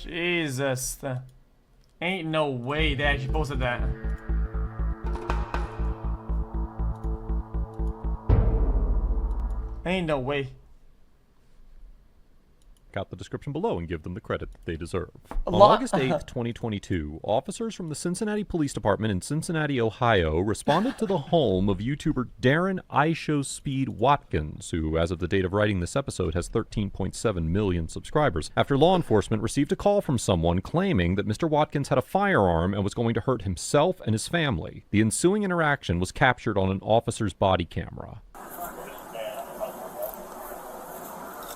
Jesus. Ain't no way they actually posted that. Ain't no way. Out the description below and give them the credit that they deserve. On August 8th, 2022, officers from the Cincinnati Police Department in Cincinnati, Ohio, responded to the home of YouTuber Darren iShowSpeed Watkins, who, as of the date of writing this episode, has 13.7 million subscribers, after law enforcement received a call from someone claiming that Mr. Watkins had a firearm and was going to hurt himself and his family. The ensuing interaction was captured on an officer's body camera.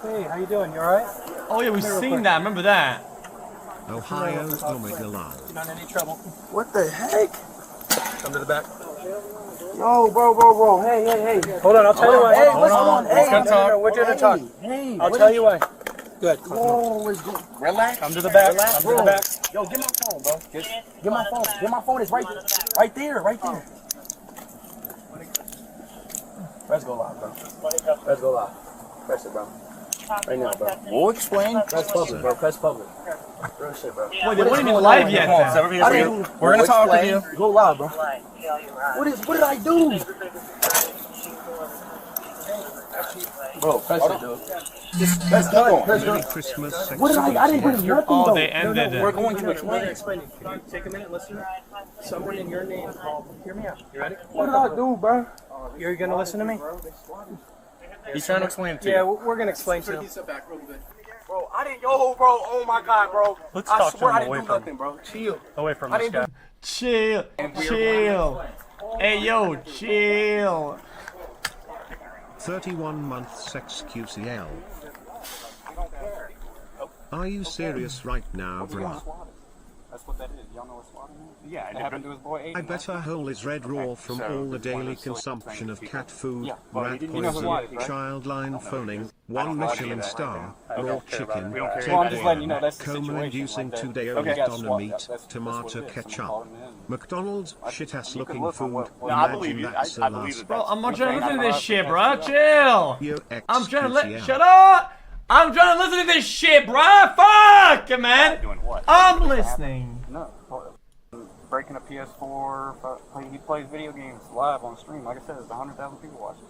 Hey, how you doing? You alright? Oh yeah, we've seen that. Remember that? Ohio, Omega. Not in any trouble. What the heck? Come to the back. Yo, bro. Hey. Hold on, I'll tell you why. Hey, what's on? Hey, we're gonna talk. Hey, I'll tell you why. Good. Whoa, it's good. Relax. Come to the back. Relax, Come to the back. Yo, get my phone, bro. Get my phone. Get my phone. It's right there. Press go live, bro. Press go live. Press it, bro. Right now, bro. We'll explain. Press public, bro. Press public. Real shit, bro. Wait, they weren't even live yet. We're gonna talk with you. Go live, bro. What did I do? Bro, press it, dude. Press done. Press done. What did I didn't do nothing, Oh, though. they ended it. We're going to explain. Can you take a minute, listen? Someone in your name called. Hear me out. You ready? What did I do, bro? You're gonna listen to me? He's trying to explain it to you. Yeah, we're gonna explain to you. Bro, I didn't. Yo, bro. Oh my God, bro. Let's I talk to swear him I didn't away do from nothing, bro. Chill. Away from I this didn't guy. Chill. Hey yo, chill. 31 months xQcl. Are you serious right now, bro? That's what that is. Y'all know what swatting is? Yeah, it happened to his boy. I bet a hole is red raw from all the daily consumption of cat food, rat you know poison, what it is, right? child line phoning, 1 Michelin star, raw chicken, Well, I'm just letting you know that's the coma-inducing situation. 2-day old Okay. doner meat, tomato ketchup, McDonald's shit-ass looking food, No, I believe imagine you. that's the I believe last. it. Bro, I'm not trying to listen to this shit, bro. Chill. You I'm trying to xQcl. shut up. I'm trying to listen to this shit, bro. Fuck, man. Doing what? I'm listening. No. Breaking a PS4. He plays video games live on stream. Like I said, there's 100,000 people watching.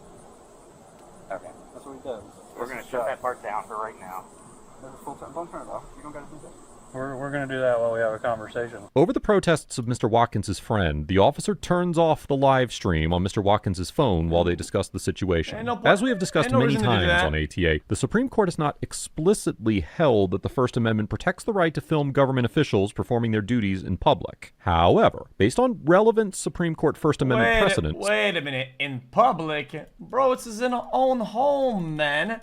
Okay. That's what he does. We're going to shut that part down for right now. This is full time. Don't turn it off. You don't got to do that. We're gonna do that while we have a conversation. Over the protests of Mr. Watkins' friend, the officer turns off the live stream on Mr. Watkins' phone while they discuss the situation. As we have discussed many times on ATA, the Supreme Court has not explicitly held that the First Amendment protects the right to film government officials performing their duties in public. However, based on relevant Supreme Court First Amendment precedents... Wait a minute. In public? Bro, it's his own home, man.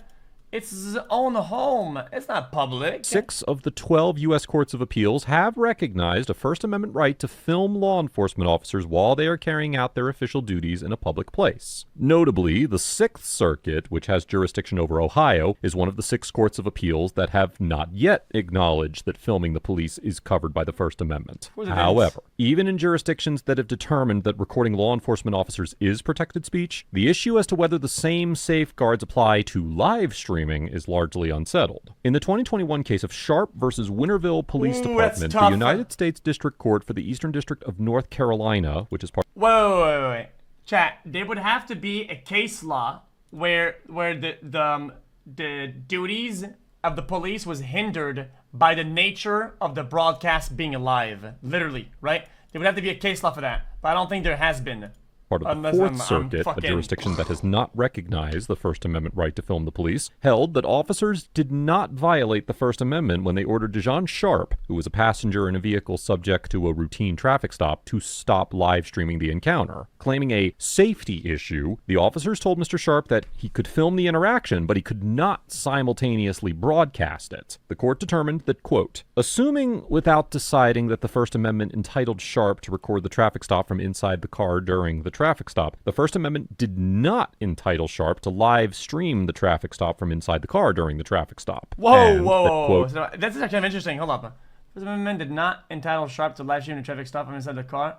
It's his own home. It's not public. 6 of the 12 U.S. Courts of Appeals have recognized a First Amendment right to film law enforcement officers while they are carrying out their official duties in a public place. Notably, the Sixth Circuit, which has jurisdiction over Ohio, is one of the 6 courts of appeals that have not yet acknowledged that filming the police is covered by the First Amendment. However, even in jurisdictions that have determined that recording law enforcement officers is protected speech, the issue as to whether the same safeguards apply to live streaming is largely unsettled. In the 2021 case of Sharp versus Winterville Police Department, the United States District Court for the Eastern District of North Carolina, which is part... Wait. Chat, there would have to be a case law where the duties of the police was hindered by the nature of the broadcast being live. Literally, right? There would have to be a case law for that, but I don't think there has been. Part of the Fourth Circuit, a jurisdiction that has not recognized the First Amendment right to film the police, held that officers did not violate the First Amendment when they ordered Dejan Sharp, who was a passenger in a vehicle subject to a routine traffic stop, to stop live streaming the encounter. Claiming a safety issue, the officers told Mr. Sharp that he could film the interaction, but he could not simultaneously broadcast it. The court determined that, quote, assuming without deciding that the First Amendment entitled Sharp to record the traffic stop from inside the car during the traffic stop, the First Amendment did not entitle Sharp to live stream the traffic stop from inside the car during the traffic stop. Whoa. So that's actually kind of interesting. Hold up. First Amendment did not entitle Sharp to live stream the traffic stop from inside the car.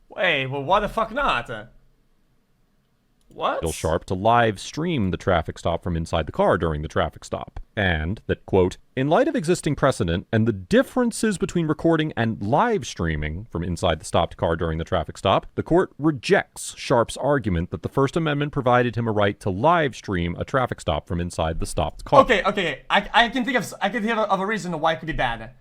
Wait, well, why the fuck not? What? Sharp to live stream the traffic stop from inside the car during the traffic stop. And that, quote, in light of existing precedent and the differences between recording and live streaming from inside the stopped car during the traffic stop, the court rejects Sharp's argument that the First Amendment provided him a right to live stream a traffic stop from inside the stopped car. Okay. I can think of a reason why it could be bad.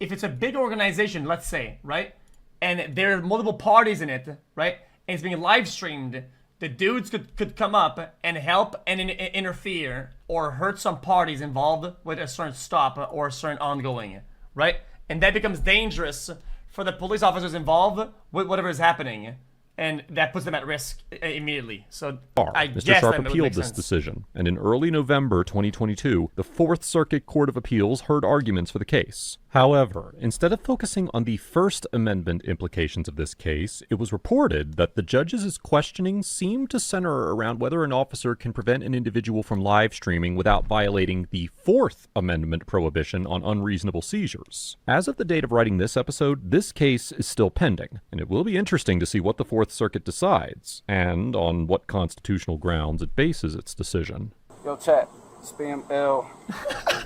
If it's a big organization, let's say, right, and there are multiple parties in it, right, and it's being live streamed, the dudes could come up and help and interfere or hurt some parties involved with a certain stop or a certain ongoing, right? And that becomes dangerous for the police officers involved with whatever is happening. And that puts them at risk immediately. So I Mr. guess Sharp that would appealed make this sense. decision, and in early November 2022, the Fourth Circuit Court of Appeals heard arguments for the case. However, instead of focusing on the First Amendment implications of this case, it was reported that the judge's questioning seemed to center around whether an officer can prevent an individual from live streaming without violating the Fourth Amendment prohibition on unreasonable seizures. As of the date of writing this episode, this case is still pending, and it will be interesting to see what the Fourth Circuit decides, and on what constitutional grounds it bases its decision. Yo, chat. Spam L.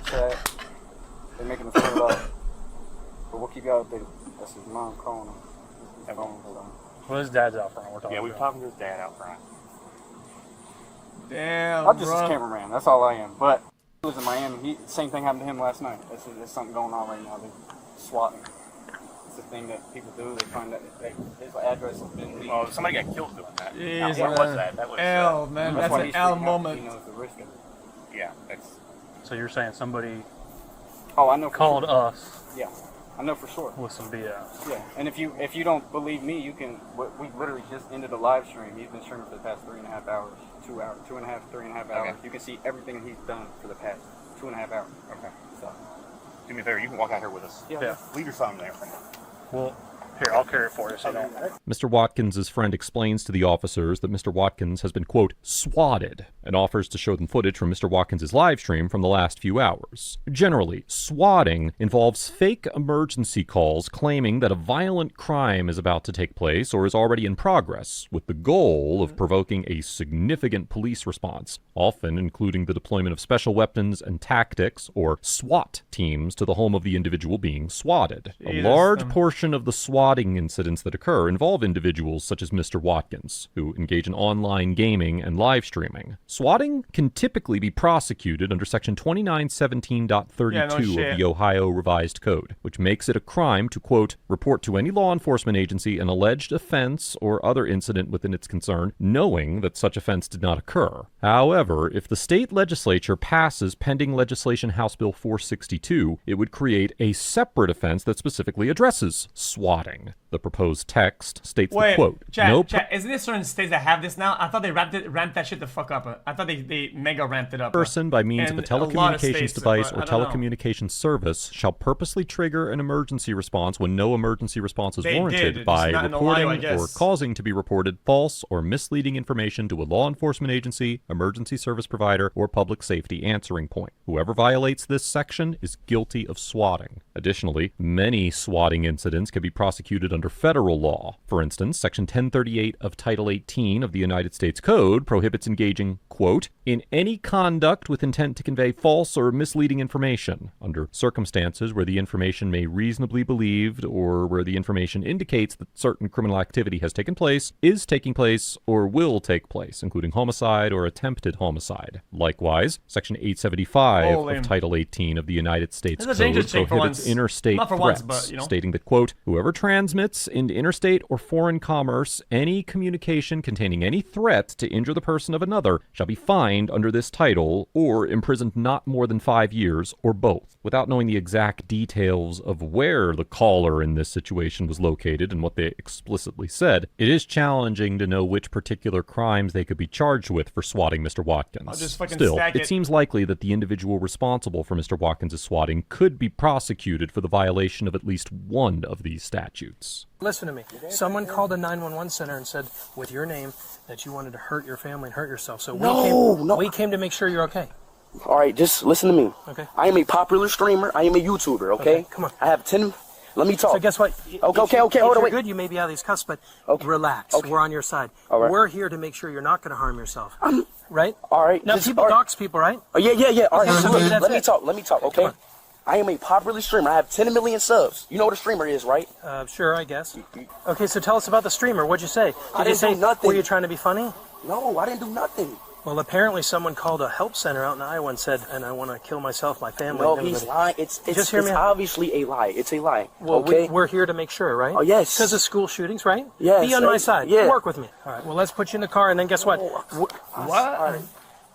Chat. They're making us feel up. But we'll keep y'all updated. That's his mom calling him. Hold on. Well, his dad's out front. We're talking. Yeah, we're talking to his dad out front. Damn, I'm just his cameraman. That's all I am. But he was in Miami. Same thing happened to him last night. There's something going on right now. They're swatting. It's the thing that people do. They find that his address has been leaked. Oh, somebody got killed doing that. Jeez, What was that? That was L, man. That's why an he's L freaking out. moment. He knows the risk of it. yeah. That's So you're saying somebody Oh, I know. For called sure. us Yeah, I know for sure. with some BS. Yeah, and if you don't believe me, you can. We literally just ended a live stream. He's been streaming for the past 3.5 hours, 2 hours, 2.5, 3.5 hours. Okay. You can see everything he's done for the past 2.5 hours. okay. So, Do me a favor. You can walk out here with us. Yeah. Leave your phone there for now. Well, here, I'll carry it for you so you don't. Mr. Watkins' friend explains to the officers that Mr. Watkins has been, quote, swatted, and offers to show them footage from Mr. Watkins' live stream from the last few hours. Generally, swatting involves fake emergency calls claiming that a violent crime is about to take place or is already in progress, with the goal of provoking a significant police response, often including the deployment of special weapons and tactics, or SWAT teams, to the home of the individual being swatted. A large portion of the swatting incidents that occur involve individuals such as Mr. Watkins, who engage in online gaming and live streaming. Swatting can typically be prosecuted under Section 2917.32 of the Ohio Revised Code, which makes it a crime to, quote, report to any law enforcement agency an alleged offense or other incident within its concern, knowing that such offense did not occur. However, if the state legislature passes pending legislation House Bill 462, it would create a separate offense that specifically addresses swatting. The proposed text states the quote, Chat, isn't there certain states that have this now? I thought they ramped that shit the fuck up. I thought they mega ramped it up. Person by means of a telecommunications device or telecommunications service shall purposely trigger an emergency response when no emergency response is warranted by reporting or causing to be reported false or misleading information to a law enforcement agency, emergency service provider, or public safety answering point. Whoever violates this section is guilty of swatting. Additionally, many swatting incidents can be prosecuted under federal law. For instance, Section 1038 of Title 18 of the United States Code prohibits engaging, quote, in any conduct with intent to convey false or misleading information under circumstances where the information may reasonably be believed or where the information indicates that certain criminal activity has taken place, is taking place, or will take place, including homicide or attempted homicide. Likewise, Section 875 of Title 18 of the United States Code prohibits interstate threats, stating that, quote, whoever transmits into interstate or foreign commerce any communication containing any threat to injure the person of another shall be fined under this title or imprisoned not more than 5 years, or both. Without knowing the exact details of where the caller in this situation was located and what they explicitly said, it is challenging to know which particular crimes they could be charged with for swatting Mr. Watkins. Still, it seems likely that the individual responsible for Mr. Watkins' swatting could be prosecuted for the violation of at least one of these statutes. Listen to me. Someone called the 911 center and said, with your name, that you wanted to hurt your family and hurt yourself. So we came to make sure you're okay. All right, just listen to me. Okay. I am a popular streamer. I am a YouTuber, okay? Come on. I have 10 Let me talk. So guess what? Okay, hold on, If wait. you're good, you may be out of these cuffs, but Okay. relax. Okay. We're on your side. All right. We're here to make sure you're not going to harm yourself. Right? All right. Now, Just- people all right. dox people, right? Oh, yeah. All right, Okay, so look, maybe that's let me it. talk, okay? on. I am a popular streamer. I have 10 million subs. You know what a streamer is, right? Sure, I guess. Okay, so tell us about the streamer. What'd you say? I Did you didn't say do nothing. were you trying to be funny? No, I didn't do nothing. Well, apparently someone called a help center out in Iowa and said, and I want to kill myself, my family. No, and he's everybody." lying. It's Just hear me out. obviously a lie. It's a lie. Well, okay? we're here to make sure, right? Oh, yes. Because of school shootings, right? Yes, Be on my side. yeah. Work with me. All right. Well, let's put you in the car, and then guess what? All right.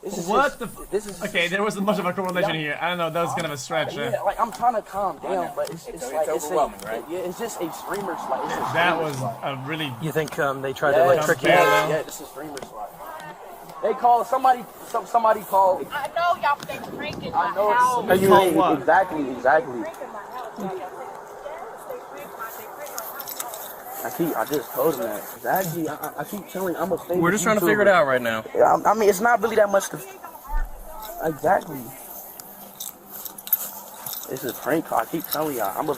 This is What just- the? This is Okay, there wasn't much of a correlation here. I don't know. That was kind of a stretch. Yeah, like I'm trying to calm down, but it's like it's overwhelming, right? Yeah, it's just a streamer's like. It's a That streamer's was like. a really. You think they tried to Yeah, like trick you? yeah. Yeah, this is streamer's like. They call somebody called. I know y'all been drinking my I know house. it's Called what? exactly. I just told him that. Exactly. I keep telling him I'm a famous We're just trying to YouTuber. figure it out right now. I mean, it's not really that much to. Exactly. This is a prank call. I keep telling y'all.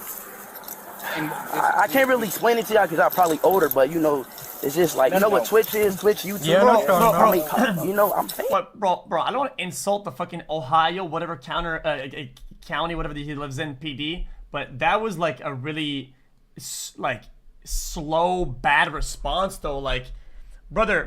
I can't really explain it to y'all because I'm probably older, but you know, it's just like, you know what Twitch is? Twitch, YouTube. Yeah, no, I mean, you know, I'm famous. But bro, I don't want to insult the fucking Ohio, whatever county, whatever he lives in, PD. But that was like a really, slow, bad response though. Like, brother,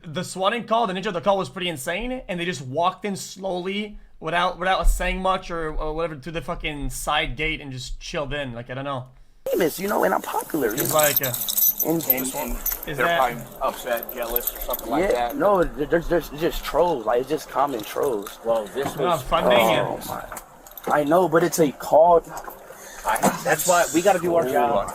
the swatting call, the nature of the call was pretty insane, and they just walked in slowly without saying much or whatever to the fucking side gate and just chilled in. Like, I don't know. Famous, you know, and I'm popular. It's like, And is They're that? probably upset, jealous, or something like yeah, that. no, there's just trolls. Like, it's just common trolls. Well, this Not was. funding Oh my! I know, but it's a call. That's why we got to do our job.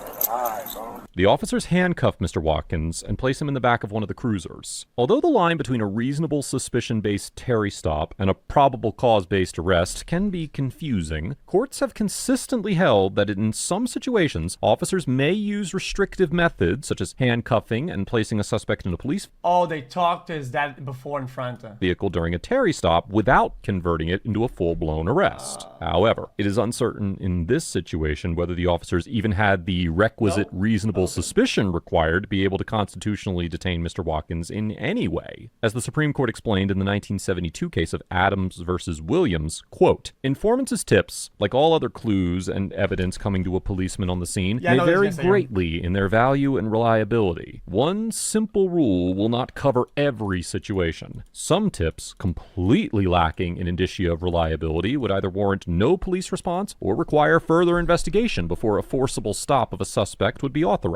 The officers handcuffed Mr. Watkins and placed him in the back of one of the cruisers. Although the line between a reasonable suspicion-based Terry stop and a probable cause-based arrest can be confusing, courts have consistently held that in some situations, officers may use restrictive methods such as handcuffing and placing a suspect in a police Oh, they talked to his dad before in front. vehicle during a Terry stop without converting it into a full-blown arrest. However, it is uncertain in this situation whether the officers even had the requisite reasonable suspicion required to be able to constitutionally detain Mr. Watkins in any way. As the Supreme Court explained in the 1972 case of Adams versus Williams, quote, informants' tips, like all other clues and evidence coming to a policeman on the scene, Yeah, I may know what vary he's gonna say. greatly in their value and reliability. One simple rule will not cover every situation. Some tips, completely lacking in indicia of reliability, would either warrant no police response or require further investigation before a forcible stop of a suspect would be authorized.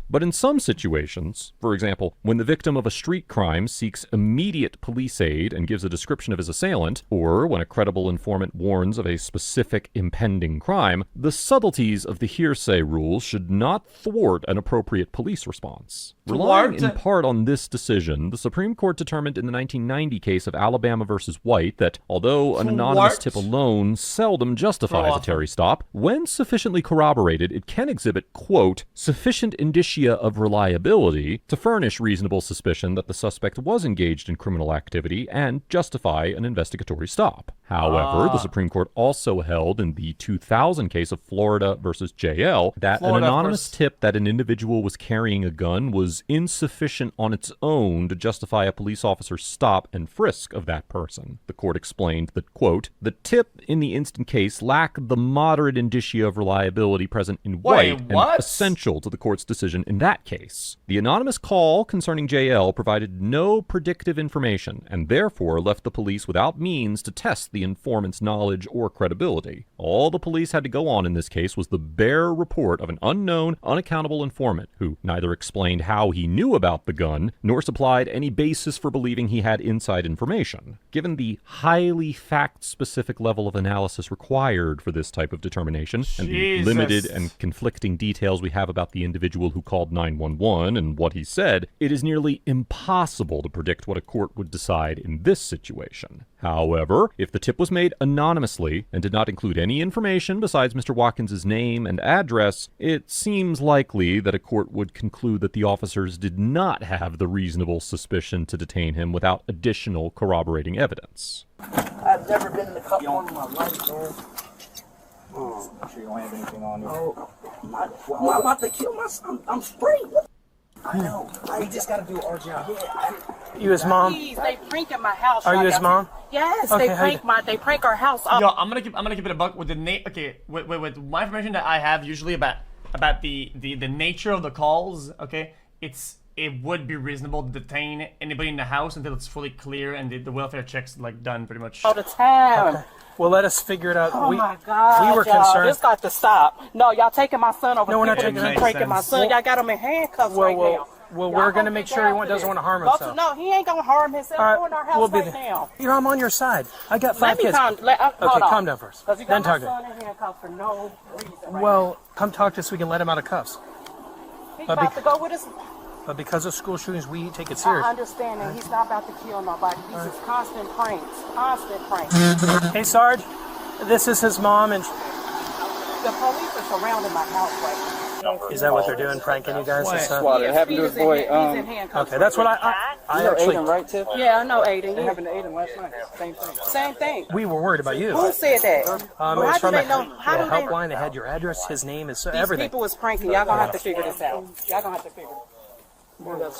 But in some situations, for example, when the victim of a street crime seeks immediate police aid and gives a description of his assailant, or when a credible informant warns of a specific impending crime, the subtleties of the hearsay rule should not thwart an appropriate police response. Relying in part on this decision, the Supreme Court determined in the 1990 case of Alabama versus White that although an anonymous tip alone seldom justifies a Terry stop, when sufficiently corroborated, it can exhibit, quote, sufficient indicia of reliability to furnish reasonable suspicion that the suspect was engaged in criminal activity and justify an investigatory stop. However, the Supreme Court also held in the 2000 case of Florida versus JL that an anonymous tip that an individual was carrying a gun was insufficient on its own to justify a police officer's stop and frisk of that person. The court explained that, quote, the tip in the instant case lacked the moderate indicia of reliability present in White and essential to the court's decision in that case. The anonymous call concerning JL provided no predictive information and therefore left the police without means to test the informant's knowledge or credibility. All the police had to go on in this case was the bare report of an unknown, unaccountable informant who neither explained how he knew about the gun nor supplied any basis for believing he had inside information. Given the highly fact-specific level of analysis required for this type of determination and the limited and conflicting details we have about the individual who called 911 and what he said, it is nearly impossible to predict what a court would decide in this situation. However, if the tip was made anonymously and did not include any information besides Mr. Watkins' name and address, it seems likely that a court would conclude that the officers did not have the reasonable suspicion to detain him without additional corroborating evidence. I've never been in the cup one in my life, man. I'm sure you don't have anything on you. Oh, I'm about to kill myself. I'm spraying. I know. We just gotta do our job. You his mom? Please, they prank at my house. Are you his mom? Yes, Okay, they prank our house up. Yo, I'm gonna keep it a buck with the okay, with my information that I have usually about the nature of the calls, okay? It would be reasonable to detain anybody in the house until it's fully clear and the welfare checks like done pretty much. All the time. Okay. Well, let us figure it out. Oh my God, we were concerned. This got to stop. No, y'all taking my son over. No, we're not people taking that pranking my son. Y'all got him in handcuffs right now. Well, we're going to make sure he doesn't want to harm himself. No, he ain't going to harm himself. All right, Go in our house we'll be right there. now. Here, I'm on your side. I got 5 kids. Hold Okay, on. calm down first. Because he Then got talk my to son in handcuffs for no reason right Well, come talk to us so we can let him out of cuffs. He's about to go with us. But because of school shootings, we take it I serious. understand that he's not about to kill nobody. These is constant pranks. Constant pranks. Hey, Sarge, this is his mom, and The police are surrounding my house right now. is that what they're doing, pranking you guys? And stuff? Swatting. It happened to his boy. He's in handcuffs. Okay, that's what I actually. Aiden, right, Tiff? Yeah, I know Aiden. It happened to Aiden last night. Same thing. Same thing. We were worried about you. Who said that? It's How from do they the know? How do they? helpline. They had your address, his name, is These everything. people was pranking. Y'all gonna have to figure this out. Y'all gonna have to figure it out.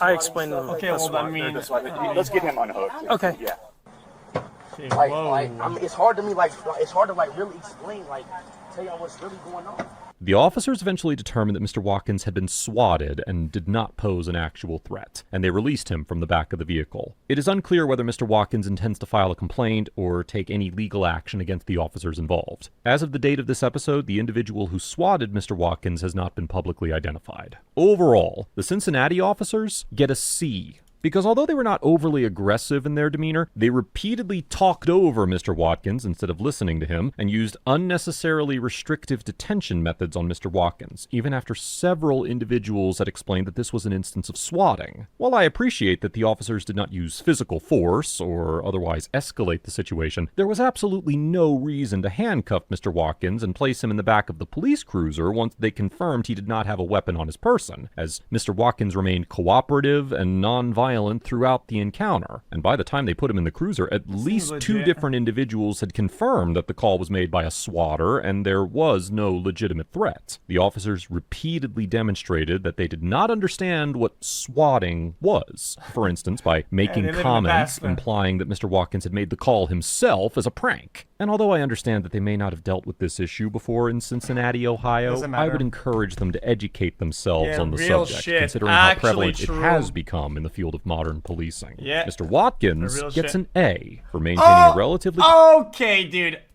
I explained to them. Okay, well, I mean, Let's get him unhooked. Okay. Yeah. okay, Like, whoa. I mean, it's hard to me. It's hard to really explain. Tell y'all what's really going on. The officers eventually determined that Mr. Watkins had been swatted and did not pose an actual threat, and they released him from the back of the vehicle. It is unclear whether Mr. Watkins intends to file a complaint or take any legal action against the officers involved. As of the date of this episode, the individual who swatted Mr. Watkins has not been publicly identified. Overall, the Cincinnati officers get a C. Because although they were not overly aggressive in their demeanor, they repeatedly talked over Mr. Watkins instead of listening to him, and used unnecessarily restrictive detention methods on Mr. Watkins, even after several individuals had explained that this was an instance of swatting. While I appreciate that the officers did not use physical force or otherwise escalate the situation, there was absolutely no reason to handcuff Mr. Watkins and place him in the back of the police cruiser once they confirmed he did not have a weapon on his person, as Mr. Watkins remained cooperative and non-violent throughout the encounter, and by the time they put him in the cruiser, at least two different individuals had confirmed that the call was made by a swatter and there was no legitimate threat. The officers repeatedly demonstrated that they did not understand what swatting was, for instance, by making comments implying that Mr. Watkins had made the call himself as a prank. And although I understand that they may not have dealt with this issue before in Cincinnati, Ohio, I would encourage them to educate themselves on the subject, considering how prevalent it has become in the field of modern policing. Mr. Watkins gets an A for maintaining a relatively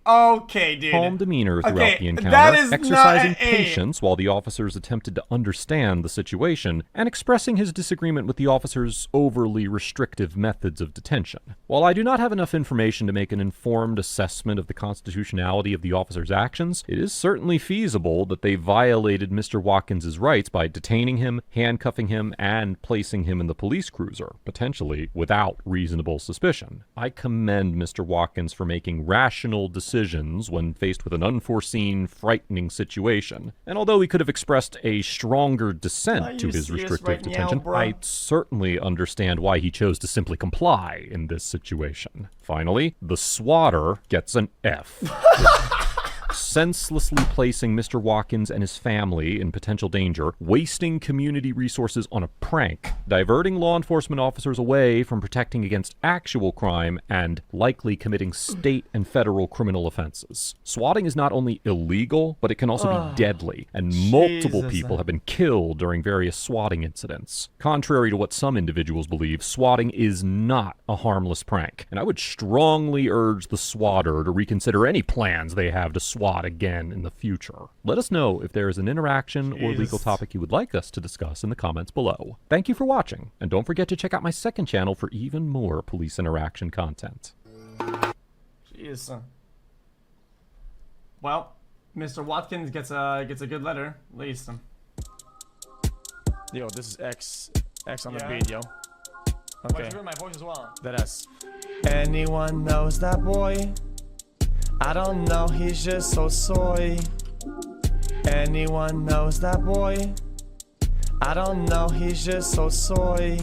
calm demeanor throughout the encounter, exercising patience while the officers attempted to understand the situation, and expressing his disagreement with the officers' overly restrictive methods of detention. While I do not have enough information to make an informed assessment of the constitutionality of the officers' actions, it is certainly feasible that they violated Mr. Watkins' rights by detaining him, handcuffing him, and placing him in the police cruiser, potentially without reasonable suspicion. I commend Mr. Watkins for making rational decisions when faced with an unforeseen, frightening situation. And although he could have expressed a stronger dissent to his restrictive detention, I certainly understand why he chose to simply comply in this situation. Finally, the swatter gets an F. Senselessly placing Mr. Watkins and his family in potential danger, wasting community resources on a prank, diverting law enforcement officers away from protecting against actual crime, and likely committing state and federal criminal offenses. Swatting is not only illegal, but it can also be deadly, and multiple people have been killed during various swatting incidents. Contrary to what some individuals believe, swatting is not a harmless prank, and I would strongly urge the swatter to reconsider any plans they have to swat again in the future. Let us know if there is an interaction or legal topic you would like us to discuss in the comments below. Thank you for watching, and don't forget to check out my second channel for even more police interaction content. Jeez. Well, Mr. Watkins gets a good letter, at least. Yo, this is X on the beat, yo. Okay. You heard my voice as well. That S. Anyone knows that boy? I don't know, he's just so soy. Anyone knows that boy? I don't know, he's just so soy.